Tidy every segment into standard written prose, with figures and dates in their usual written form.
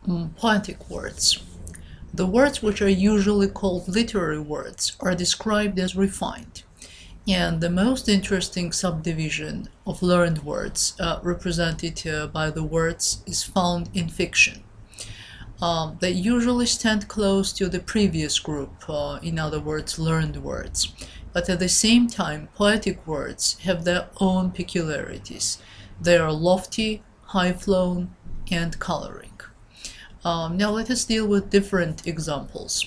Poetic words. The words which are usually called literary words are described as refined. And the most interesting subdivision of learned words represented by the words is found in fiction. They usually stand close to the previous group, in other words, learned words. But at the same time, poetic words have their own peculiarities. They are lofty, high-flown, and coloring. Now let us deal with different examples.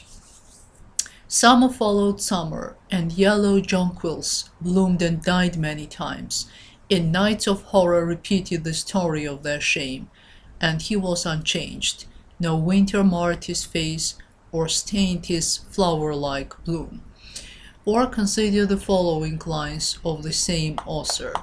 Summer followed summer, and yellow jonquils bloomed and died many times. In nights of horror repeated the story of their shame, and he was unchanged. No winter marred his face or stained his flower-like bloom. Or consider the following lines of the same author.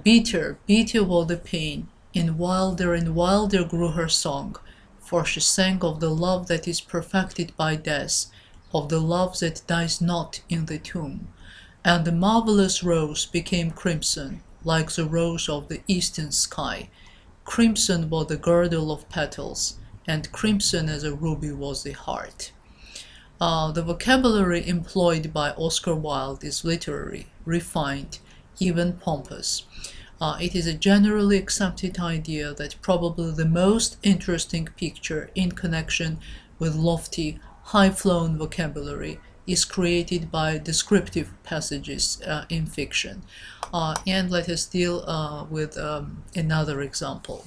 Bitter, bitter was the pain, and wilder grew her song, for she sang of the love that is perfected by death, of the love that dies not in the tomb. And the marvelous rose became crimson, like the rose of the eastern sky. Crimson was the girdle of petals, and crimson as a ruby was the heart. The vocabulary employed by Oscar Wilde is literary, refined, even pompous. It is a generally accepted idea that probably the most interesting picture in connection with lofty, high-flown vocabulary is created by descriptive passages in fiction. And let us deal with another example.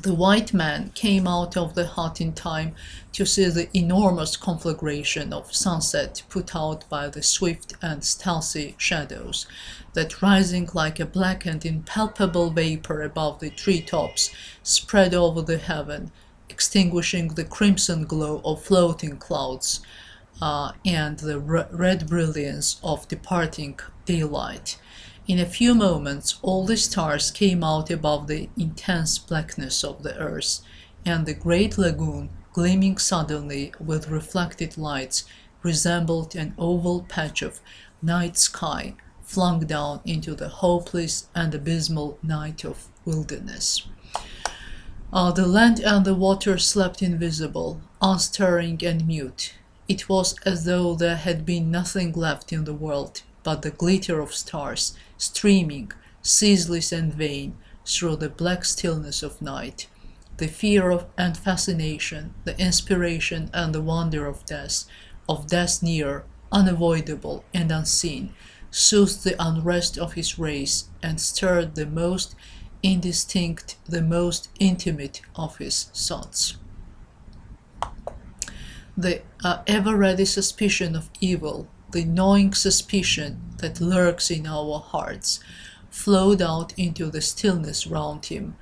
The white man came out of the hut in time to see the enormous conflagration of sunset put out by the swift and stealthy shadows that, rising like a black and impalpable vapor above the treetops, spread over the heaven, extinguishing the crimson glow of floating clouds and the red brilliance of departing daylight. In a few moments all the stars came out above the intense blackness of the earth, and the great lagoon, gleaming suddenly with reflected lights, resembled an oval patch of night sky flung down into the hopeless and abysmal night of wilderness. The land and the water slept invisible, unstirring and mute. It was as though there had been nothing left in the world but the glitter of stars, streaming, ceaseless and vain, through the black stillness of night. The fear of and fascination, the inspiration and the wonder of death near, unavoidable and unseen, soothed the unrest of his race and stirred the most indistinct, the most intimate of his thoughts. The ever-ready suspicion of evil, the gnawing suspicion that lurks in our hearts, flowed out into the stillness round him,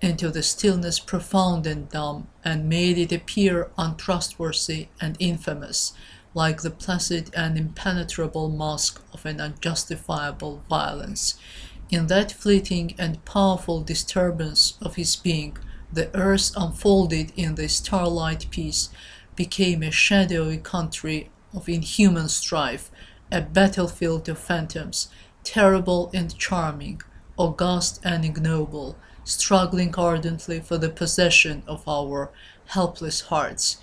into the stillness profound and dumb, and made it appear untrustworthy and infamous, like the placid and impenetrable mask of an unjustifiable violence. In that fleeting and powerful disturbance of his being, the earth unfolded in the starlight peace, became a shadowy country of inhuman strife, a battlefield of phantoms, terrible and charming, august and ignoble, struggling ardently for the possession of our helpless hearts,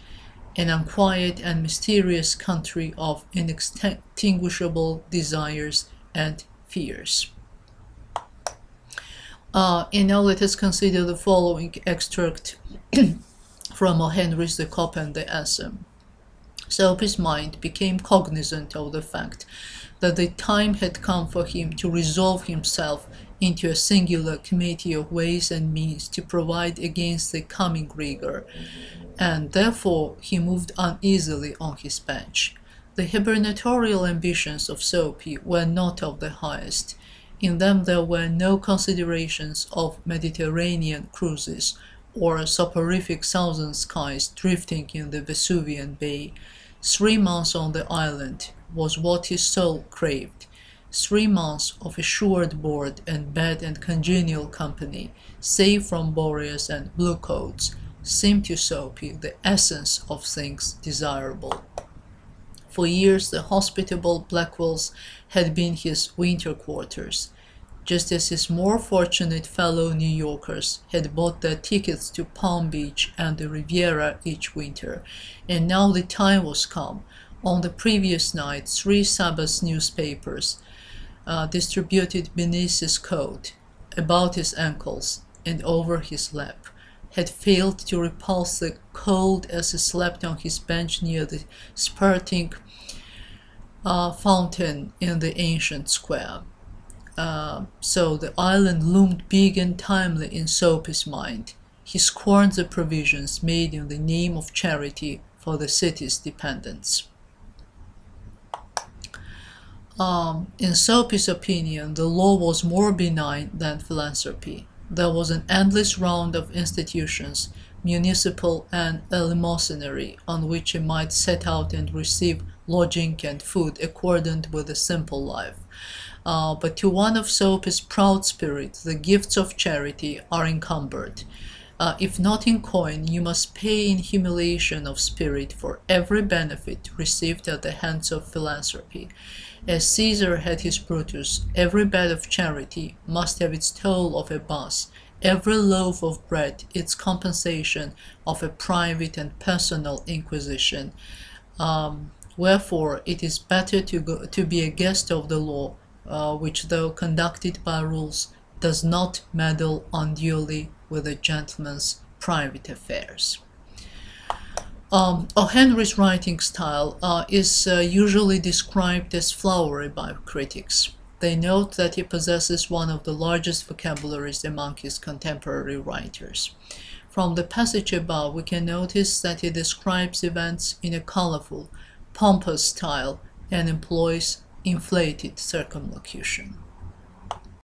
an unquiet and mysterious country of inextinguishable desires and fears. And now let us consider the following extract from O. Henry's The Cock and the Ass. Soapy's mind became cognizant of the fact that the time had come for him to resolve himself into a singular committee of ways and means to provide against the coming rigor, and therefore he moved uneasily on his bench. The hibernatorial ambitions of Soapy were not of the highest. In them there were no considerations of Mediterranean cruises or soporific southern skies drifting in the Vesuvian Bay. 3 months on the island was what his soul craved. 3 months of assured board and bed and congenial company, safe from Boreas and bluecoats, seemed to Soapy the essence of things desirable. For years the hospitable Blackwells had been his winter quarters. just as his more fortunate fellow New Yorkers had bought their tickets to Palm Beach and the Riviera each winter, and now the time was come. On the previous night, 3 Sabbath newspapers, distributed beneath his coat, about his ankles, and over his lap, had failed to repulse the cold as he slept on his bench near the spurting fountain in the ancient square. So the island loomed big and timely in Soapy's mind. He scorned the provisions made in the name of charity for the city's dependents. In Soapy's opinion, the law was more benign than philanthropy. There was an endless round of institutions, municipal and eleemosynary, on which he might set out and receive lodging and food accordant with a simple life. But to one of Soapy's proud spirit, the gifts of charity are encumbered. If not in coin, you must pay in humiliation of spirit for every benefit received at the hands of philanthropy. As Caesar had his Brutus, every bed of charity must have its toll of a bus, every loaf of bread its compensation of a private and personal inquisition. Wherefore it is better to be a guest of the law, which, though conducted by rules, does not meddle unduly with a gentleman's private affairs. O. Henry's writing style is usually described as flowery by critics. They note that he possesses one of the largest vocabularies among his contemporary writers. From the passage above, we can notice that he describes events in a colorful, pompous style and employs inflated circumlocution.